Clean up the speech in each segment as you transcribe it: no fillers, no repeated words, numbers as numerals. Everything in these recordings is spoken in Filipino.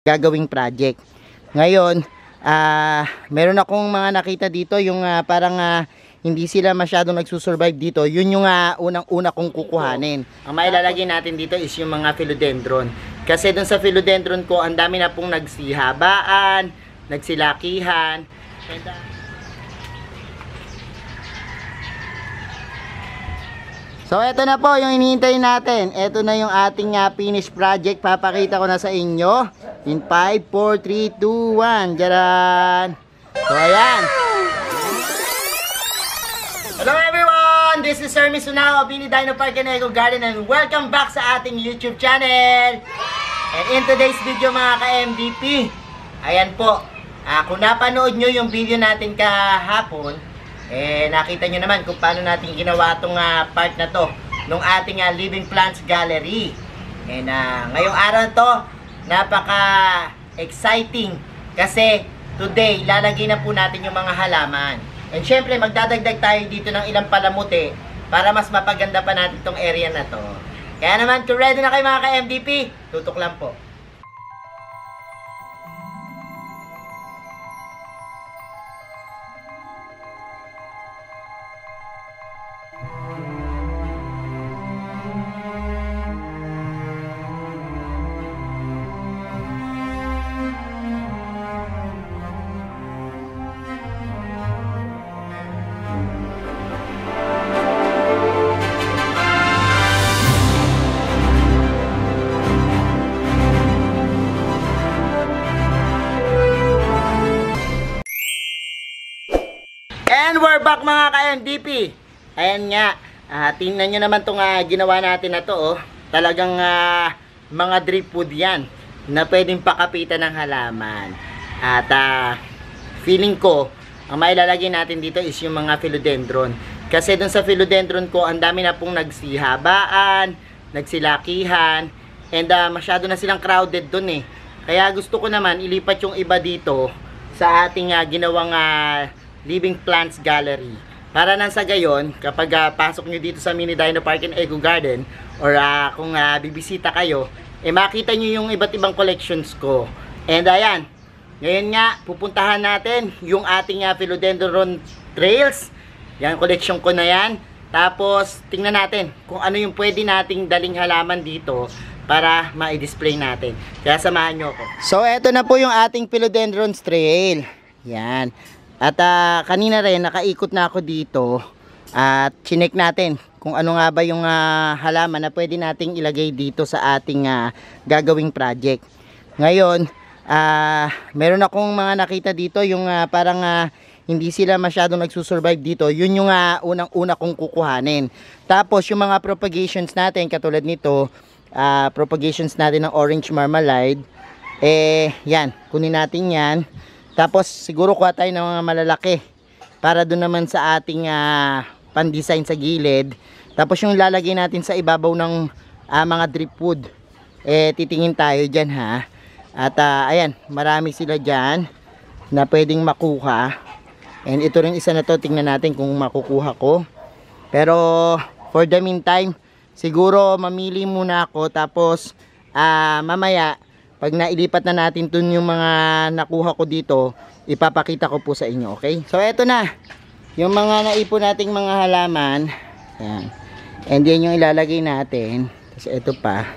gagawing project. Ngayon, meron akong mga nakita dito yung parang hindi sila masyadong nagsusurvive dito. Yun yung unang-una kong kukuhanin. Ang mailalagay natin dito is yung mga philodendron. Kasi dun sa philodendron ko, ang dami na pong nagsihabaan, nagsilakihan. And, so, eto na po yung hinihintay natin. Eto na yung ating finished project. Papakita ko na sa inyo. In 5, 4, 3, 2, 1. Jaran! So, ayan. Hello everyone! This is Sir Misunao of Bini Dino Park and Eco Garden and welcome back sa ating YouTube channel. And in today's video mga ka-MVP, ayan po. Kung napanood nyo yung video natin kahapon, nakita nyo naman kung paano natin ginawa itong part na to nung ating Living Plants Gallery. And ngayong araw na to, napaka-exciting kasi today, lalagay na po natin yung mga halaman. And syempre, magdadagdag tayo dito ng ilang palamuti para mas mapaganda pa natin itong area na to. Kaya naman, kung ready na kayo mga ka-MVP, tutok lang po. And we're back mga ka-MVP. Ayan nga, tingnan nyo naman itong ginawa natin na to. Oh. Talagang mga drip wood yan na pwedeng pakapitan ng halaman. At feeling ko, ang mailalagay natin dito is yung mga philodendron. Kasi dun sa philodendron ko, ang dami na pong nagsihabaan, nagsilakihan, and masyado na silang crowded dun eh. Kaya gusto ko naman ilipat yung iba dito sa ating ginawang Living Plants Gallery. Para nang sa gayon, kapag pasok nyo dito sa Mini Dino Park and Eco Garden, or kung bibisita kayo, makita nyo yung iba't ibang collections ko. And ayan, ngayon nga, pupuntahan natin yung ating philodendron trails. Yan, collection ko na yan. Tapos, tingnan natin kung ano yung pwede nating daling halaman dito para ma-display natin. Kaya samahan nyo ako. So, eto na po yung ating philodendron trail. Yan. At kanina rin, nakaikot na ako dito at chinek natin kung ano nga ba yung halaman na pwede nating ilagay dito sa ating gagawing project. Ngayon, meron akong mga nakita dito yung parang hindi sila masyadong nagsusurvive dito. Yun yung unang-una kong kukuhanin. Tapos yung mga propagations natin, katulad nito, propagations natin ng orange marmalade, yan, kunin natin yan. Tapos siguro kuha tayo ng mga malalaki para doon naman sa ating pan-design sa gilid. Tapos yung lalagay natin sa ibabaw ng mga drip wood, titingin tayo dyan ha. At ayan, marami sila dyan na pwedeng makuha. And ito rin isa na to, tingnan natin kung makukuha ko. Pero for the meantime, siguro mamili muna ako. Tapos mamaya, pag nailipat na natin dun yung mga nakuha ko dito, ipapakita ko po sa inyo, okay? So, eto na. Yung mga naipon nating mga halaman. Ayan. And yan yung ilalagay natin. Tapos, eto pa.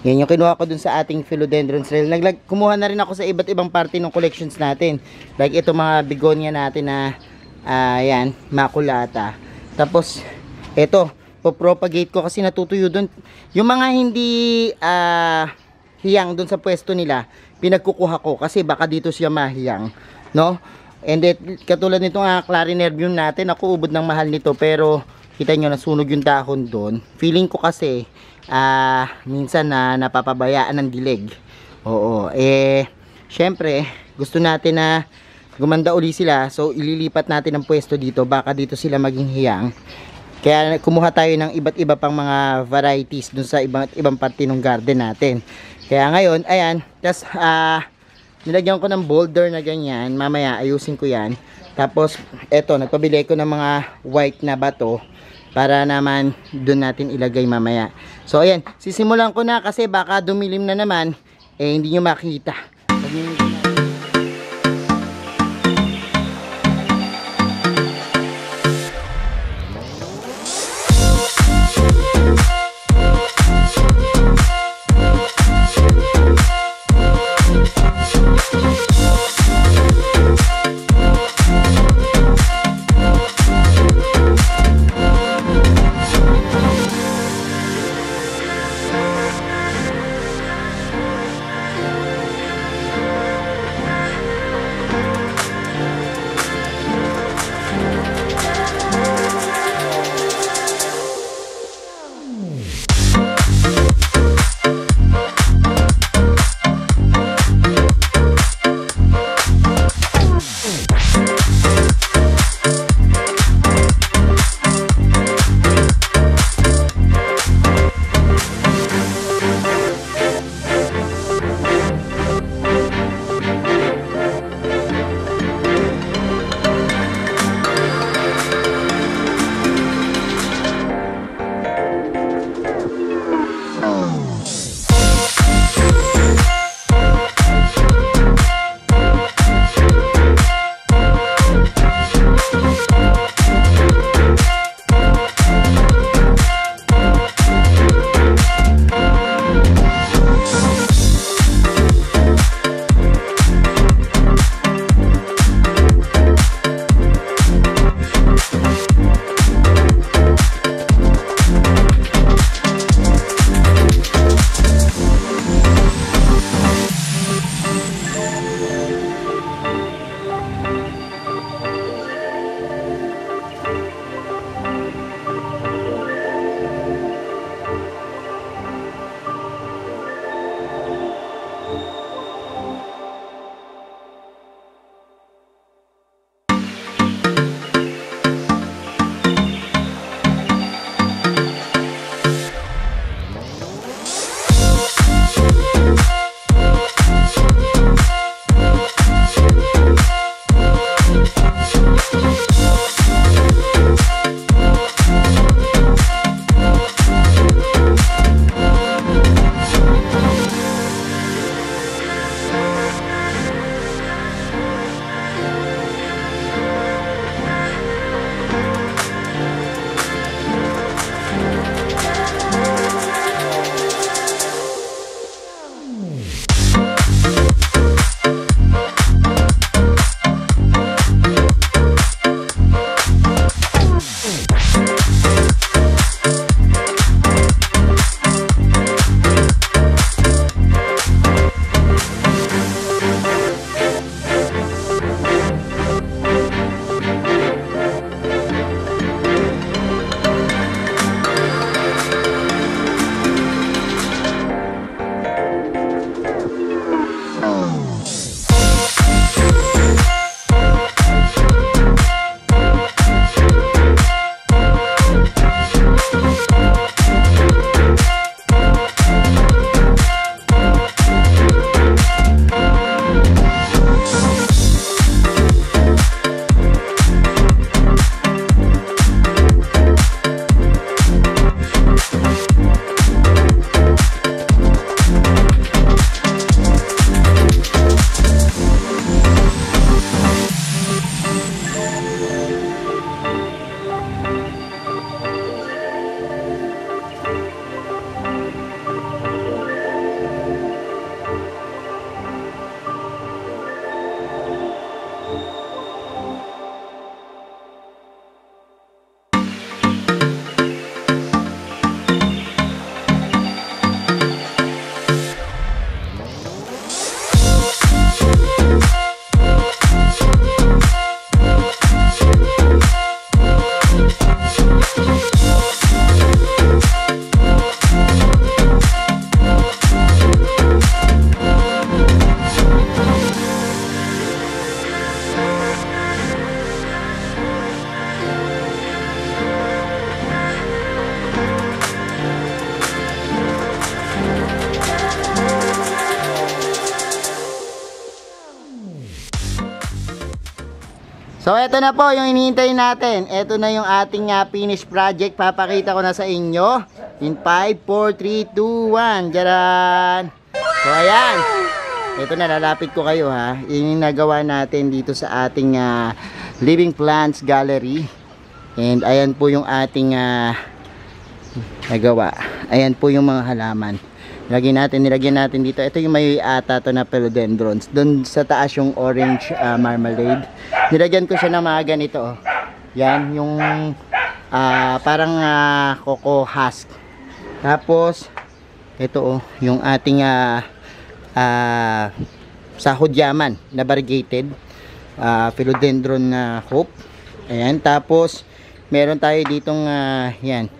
Yan yung kinuha ko dun sa ating philodendron trail. Kumuha na rin ako sa iba't ibang parte ng collections natin. Like, ito mga begonia natin na, yan, makulata. Tapos, eto, popropagate ko kasi natutuyo dun. Yung mga hindi, hiyang doon sa pwesto nila, pinagkukuha ko kasi baka dito siya mahiyang, no? And then, katulad nitong clarinerbium natin, ako ubod ng mahal nito, pero kita nyo nasunog yung dahon doon. Feeling ko kasi minsan na napapabayaan ng dilig. Oo, syempre gusto natin na gumanda uli sila, so ililipat natin ang pwesto dito, baka dito sila maging hiyang. Kaya kumuha tayo ng iba't iba pang mga varieties dun sa ibang parte ng garden natin. Kaya ngayon, ayan, tas nilagyan ko ng boulder na ganyan. Mamaya ayusin ko yan. Tapos eto, nagpabili ko ng mga white na bato para naman dun natin ilagay mamaya. So ayan, sisimulan ko na kasi baka dumilim na naman. eh hindi nyo makita. So eto na po yung hinihintay natin. Eto na yung ating finished project. Papakita ko na sa inyo in 5, 4, 3, 2, 1. Jaran! So ayan. Ito na, lalapit ko kayo ha. Yung nagawa natin dito sa ating Living Plants Gallery. And ayan po yung ating nagawa. Ayan po yung mga halaman. Nilagyan natin dito. Ito yung may ata to na philodendrons. Doon sa taas yung orange marmalade. Nilagyan ko siya ng mga ganito. Oh. Yan, yung parang coco husk. Tapos, ito oh, yung ating sahod yaman na variegated. Philodendron na hope. Ayan, tapos, meron tayo ditong, yan.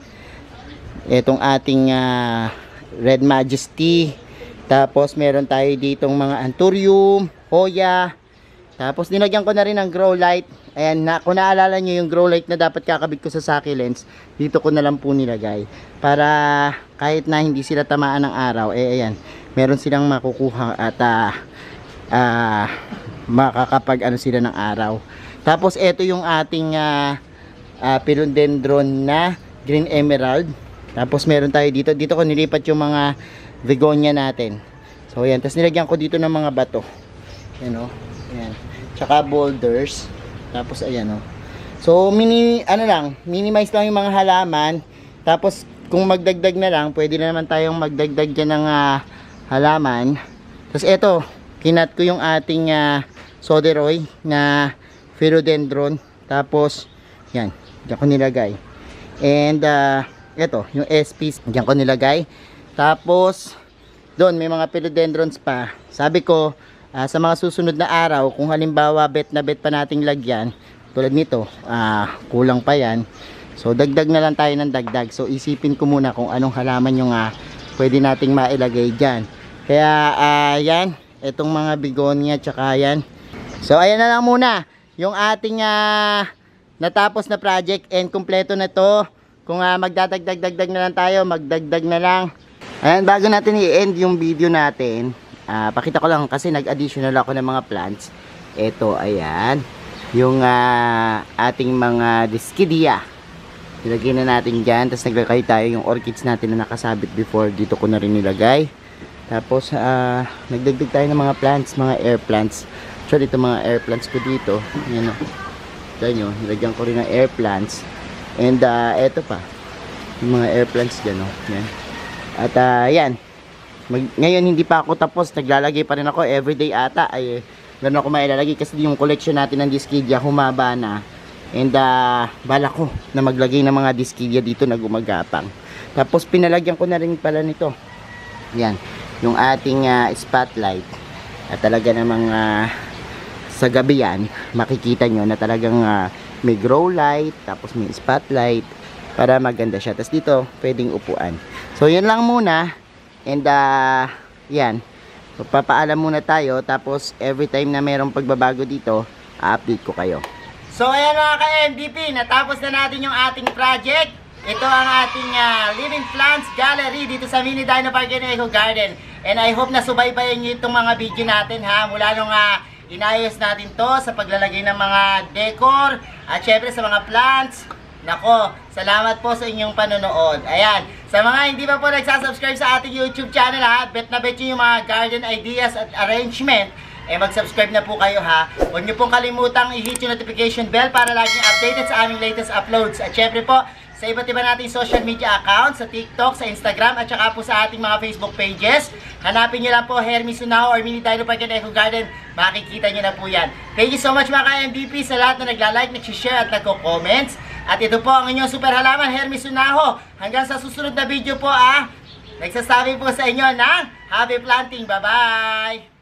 Itong ating Red Majesty. Tapos meron tayo ditong mga Anthurium, Hoya. Tapos dinagyan ko na rin ng grow light. Ayan, kung naalala nyo yung grow light na dapat kakabit ko sa succulents, dito ko na lang po nilagay. Para kahit na hindi sila tamaan ng araw, ayan, meron silang makukuha at makakapag ano sila ng araw. Tapos ito yung ating philodendron na green emerald. Tapos meron tayo dito. Dito ko nilipat yung mga begonia natin. So ayan. Tapos nilagyan ko dito ng mga bato. Ayan o. Ayan. Tsaka boulders. Tapos ayan o. So minimize lang yung mga halaman. Tapos kung magdagdag na lang, pwede na naman tayong magdagdag dyan ng halaman. Tapos eto, kinat ko yung ating soderoy na philodendron. Tapos yan. Diyan ko nilagay. And ito, yung SPs, diyan ko nilagay. Tapos, doon may mga philodendrons pa. Sabi ko, sa mga susunod na araw, kung halimbawa bet na bet pa nating lagyan, tulad nito, kulang pa yan. So, dagdag na lang tayo ng dagdag. So, isipin ko muna kung anong halaman yung pwede nating mailagay dyan. Kaya, yan, itong mga begonia, tsaka yan. So, ayan na lang muna, yung ating natapos na project and kumpleto na to. Kung magdadagdag na lang tayo, magdagdag na lang. Ayan, bago natin i-end yung video natin, pakita ko lang kasi nag-additional ako ng mga plants. Ito, ayan, yung ating mga discidia. Nilagay na natin dyan. Tapos naglagay tayo yung orchids natin na nakasabit before. Dito ko na rin nilagay. Tapos, nagdagdag tayo ng mga plants, mga air plants. Actually, ito mga air plants ko dito. Ayan o. Ayan o, nilagyan ko rin ng air plants. And eto pa, yung mga air plants dyan, oh. Yan. At yan, ngayon hindi pa ako tapos, naglalagay pa rin ako everyday ata, ay gano'n ako mailalagay kasi yung collection natin ng discidia humaba na. And bala ko na maglagay ng mga discidia dito na gumagapang. Tapos pinalagyan ko na rin pala nito, yan, yung ating spotlight. At talaga namang sa gabi yan, makikita nyo na talagang may grow light, tapos may spotlight para maganda siya. Tapos dito, pwedeng upuan. So, yun lang muna. And, yan. Papaalam muna tayo. Tapos, every time na mayroong pagbabago dito, update ko kayo. So, ayan mga ka-MDP. Natapos na natin yung ating project. Ito ang ating Living Plants Gallery dito sa Mini Dino Park and Eco Garden. And I hope na subaybayan nyo itong mga video natin ha. Mula nung inayos natin to sa paglalagay ng mga decor at syempre sa mga plants. Nako, salamat po sa inyong panonood. Ayan, sa mga hindi pa po nagsasubscribe sa ating YouTube channel ha, bet na bet nyo yung mga garden ideas at arrangement, mag-subscribe na po kayo ha. Huwag nyo pong kalimutang i-hit yung notification bell para laging updated sa aming latest uploads. At syempre po, sa iba't iba nating social media accounts, sa TikTok, sa Instagram, at saka po sa ating mga Facebook pages. Hanapin nyo lang po Hermes Unaho or Mini Dino Park and Eco Garden. Makikita nyo na po yan. Thank you so much mga ka-MVP sa lahat na nagla-like, nag-share at nagko-comments. At ito po ang inyong super halaman, Hermes Unaho. Hanggang sa susunod na video po nagsasabi po sa inyo ng happy planting. Bye-bye!